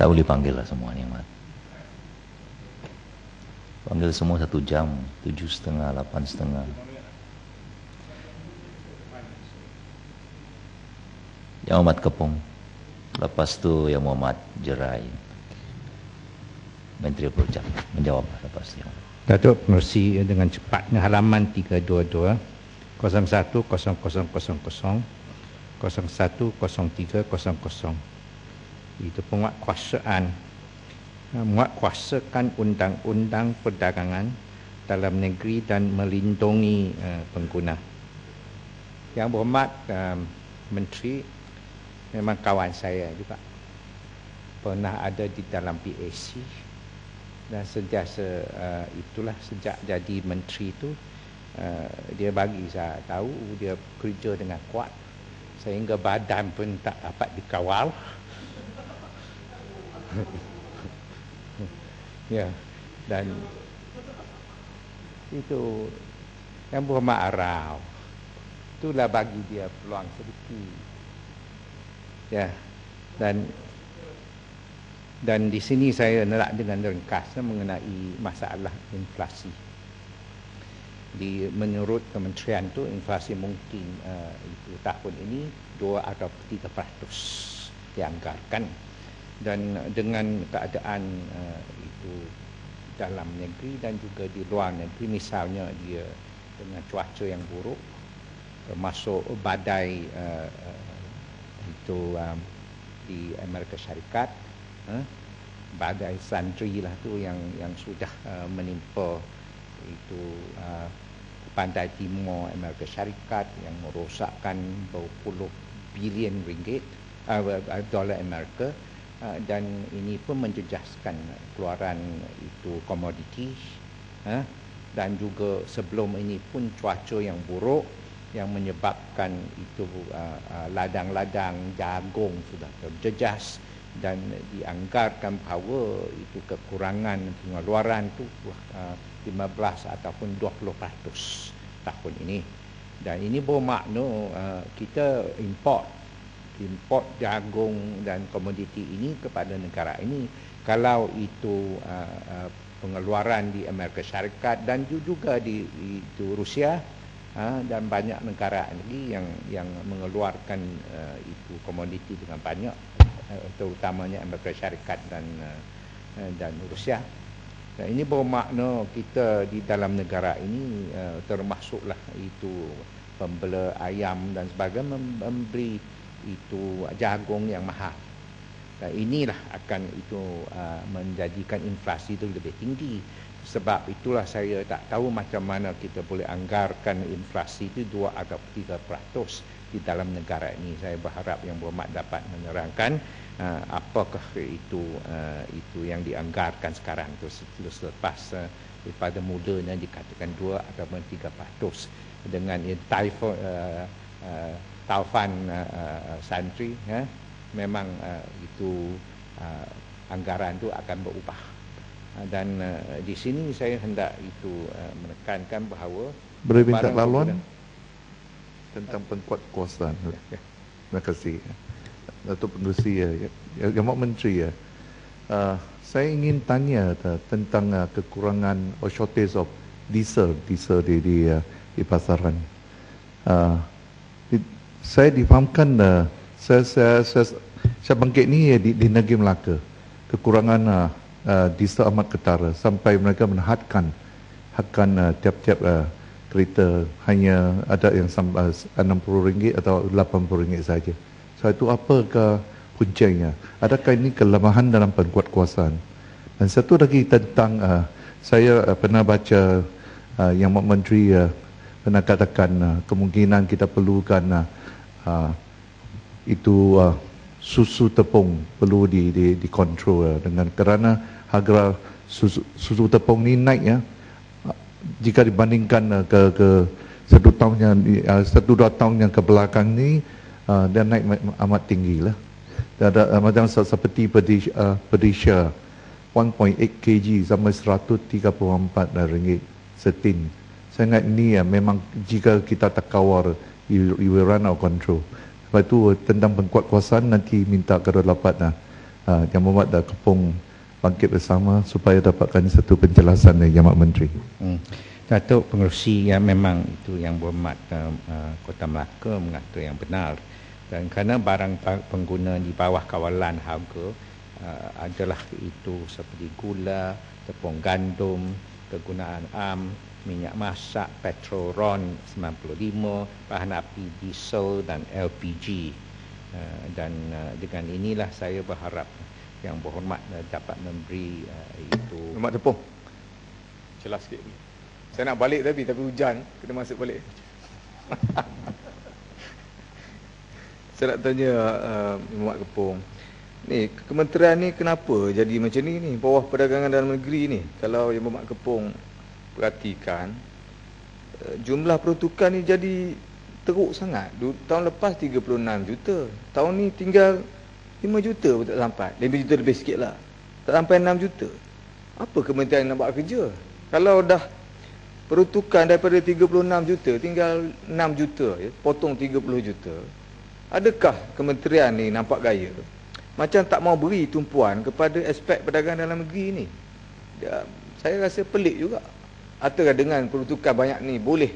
Tak boleh panggil lah semua ni, Mat. Panggil semua 1 jam, 7.30, 8.30. Yang Muhammad Kepung. Lepas tu Yang Muhammad Jerai, Menteri Perucap, menjawab lepas tu. Datuk Pengerusi, dengan cepatnya halaman 322 01 0000 010300 itu penguatkuasaan menguatkuasakan undang-undang perdagangan dalam negeri dan melindungi pengguna. Yang berhormat Menteri memang kawan saya juga, pernah ada di dalam PAC, dan sentiasa itulah sejak jadi menteri itu dia bagi saya tahu dia kerja dengan kuat sehingga badan pun tak dapat dikawal. Ya, dan itu Yang Berhormat Arau itulah bagi dia peluang sedikit. Ya, dan di sini saya nak dengan ringkas mengenai masalah inflasi. Menurut kementerian tu inflasi mungkin itu tahun ini 2 atau 3% dianggarkan, dan dengan keadaan itu dalam negeri dan juga di luar negeri, misalnya dia dengan cuaca yang buruk, termasuk badai di Amerika Syarikat, badai Sandri lah tu yang sudah menimpa itu pantai timur Amerika Syarikat, yang merosakkan berpuluh bilion ringgit dolar Amerika, dan ini pun menjejaskan keluaran itu komoditi, dan juga sebelum ini pun cuaca yang buruk yang menyebabkan itu ladang-ladang jagung sudah terjejas, dan dianggarkan bahawa itu kekurangan pengeluaran tu 15 ataupun 20% tahun ini. Dan ini bermakna kita import jagung dan komoditi ini kepada negara ini. Kalau itu pengeluaran di Amerika Syarikat dan juga di Rusia, dan banyak negara lagi yang mengeluarkan itu komoditi dengan banyak, terutamanya Amerika Syarikat dan Rusia. Dan ini bermakna kita di dalam negara ini termasuklah itu pembela ayam dan sebagainya memberi itu jagung yang mahal. Dan inilah akan itu menjadikan inflasi itu lebih tinggi. Sebab itulah saya tak tahu macam mana kita boleh anggarkan inflasi itu 2 atau 3% di dalam negara ini. Saya berharap Yang Berhormat dapat menerangkan apakah itu yang dianggarkan sekarang itu selepas daripada mudanya dikatakan 2 atau 3% dengan taufan santri, memang itu anggaran itu akan berubah. Dan di sini saya hendak itu menekankan bahawa boleh minta laluan tentang penguatkuasaan. Terima kasih Datuk Pengerusi, Yang Berhormat Menteri. Saya ingin tanya tentang kekurangan or shortage of diesel di pasaran. Saya difahamkan saya bangkit ni di Negeri Melaka, kekurangan diesel amat ketara sampai mereka menhadkan tiap-tiap kereta hanya ada yang RM60 atau RM80 saja. So itu apakah puncanya? Adakah ini kelemahan dalam penguatkuasaan? Dan satu lagi tentang saya pernah baca Yang Berhormat Menteri pernah katakan kemungkinan kita perlukan itu susu tepung perlu dikontrol dengan kerana harga susu tepung ni naik ya, jika dibandingkan ke 1-2 tahun yang ke belakang ni, dia naik amat tinggi lah. Ada macam seperti Pedisha 1.8 kg sampai RM134 setin. Saya ingat ni memang jika kita tak kawal, you will run out of control. Lepas tu tentang penguatkuasaan nanti minta kepada dapat Yang Berhormat Datuk Kepong bangkit bersama supaya dapatkan satu penjelasan dari Yang Amat Menteri. Datuk Pengerusi, yang memang itu Yang Berhormat Kota Melaka mengatakan yang benar, dan kerana barang pengguna di bawah kawalan harga adalah itu seperti gula, tepung gandum, kegunaan minyak masak, petrol RON 95, bahan api diesel dan LPG. Dan dengan inilah saya berharap Yang Berhormat dapat memberi itu. Mak Tepung, jelas sikit. Saya nak balik tapi hujan, kena masuk balik. Saya nak tanya Mak Kepong, ni kementerian ni kenapa jadi macam ni bawah perdagangan dalam negeri ni? Kalau Yang Mak Kepong perhatikan, jumlah peruntukan ni jadi teruk sangat. Tahun lepas 36 juta, tahun ni tinggal 5 juta pun tak sampai. 5 juta lebih sikit lah, tak sampai 6 juta. Apa kementerian nak buat kerja? Kalau dah peruntukan daripada 36 juta tinggal 6 juta, potong 30 juta, adakah kementerian ni nampak gaya macam tak mau beri tumpuan kepada aspek perdagangan dalam negeri ni? Saya rasa pelik juga. Ataukah dengan peruntukan banyak ni boleh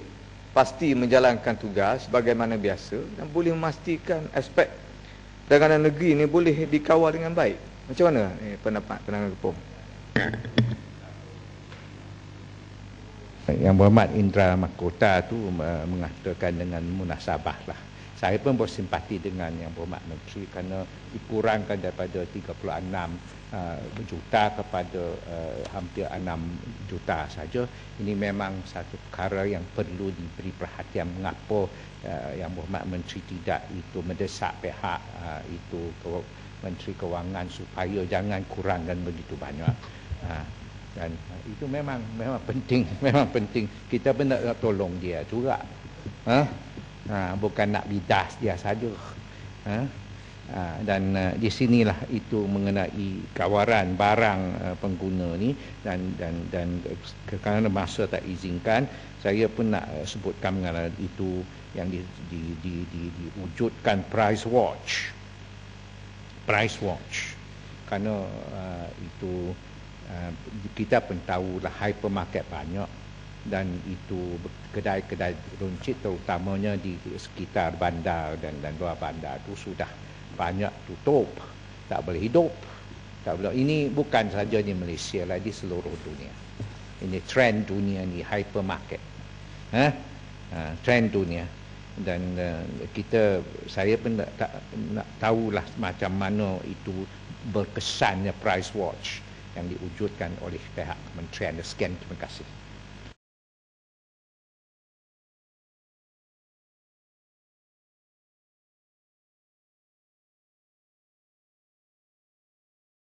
pasti menjalankan tugas sebagaimana biasa dan boleh memastikan aspek perdagangan negeri ni boleh dikawal dengan baik? Macam mana pendapat Penangan Kepong? Yang Berhormat Indra Mahkota tu mengatakan dengan munasabah lah. Saya pun bersimpati dengan Yang Berhormat Menteri kerana dikurangkan daripada 36 juta kepada hampir 6 juta saja. Ini memang satu perkara yang perlu diberi perhatian. Mengapa Yang Berhormat Menteri tidak itu mendesak pihak itu Menteri Kewangan supaya jangan kurangkan begitu banyak. Dan itu memang penting, memang penting. Kita pun nak tolong dia juga. Bukan nak bidas dia saja. Dan di sinilah itu mengenai kawaran barang pengguna ni, dan kerana masa tak izinkan, saya pun nak sebutkan mengenai itu yang diwujudkan price watch. Kerana itu kita pun tahulah hypermarket banyak, dan itu kedai-kedai runcit terutamanya di sekitar bandar dan luar bandar itu sudah banyak tutup, tak boleh hidup, tak boleh. Ini bukan saja di Malaysia lah, di seluruh dunia. Ini trend dunia ni, hypermarket, trend dunia. Dan saya pun nak tahulah macam mana itu berkesannya price watch yang diwujudkan oleh pihak kementerian. Sekian, terima kasih.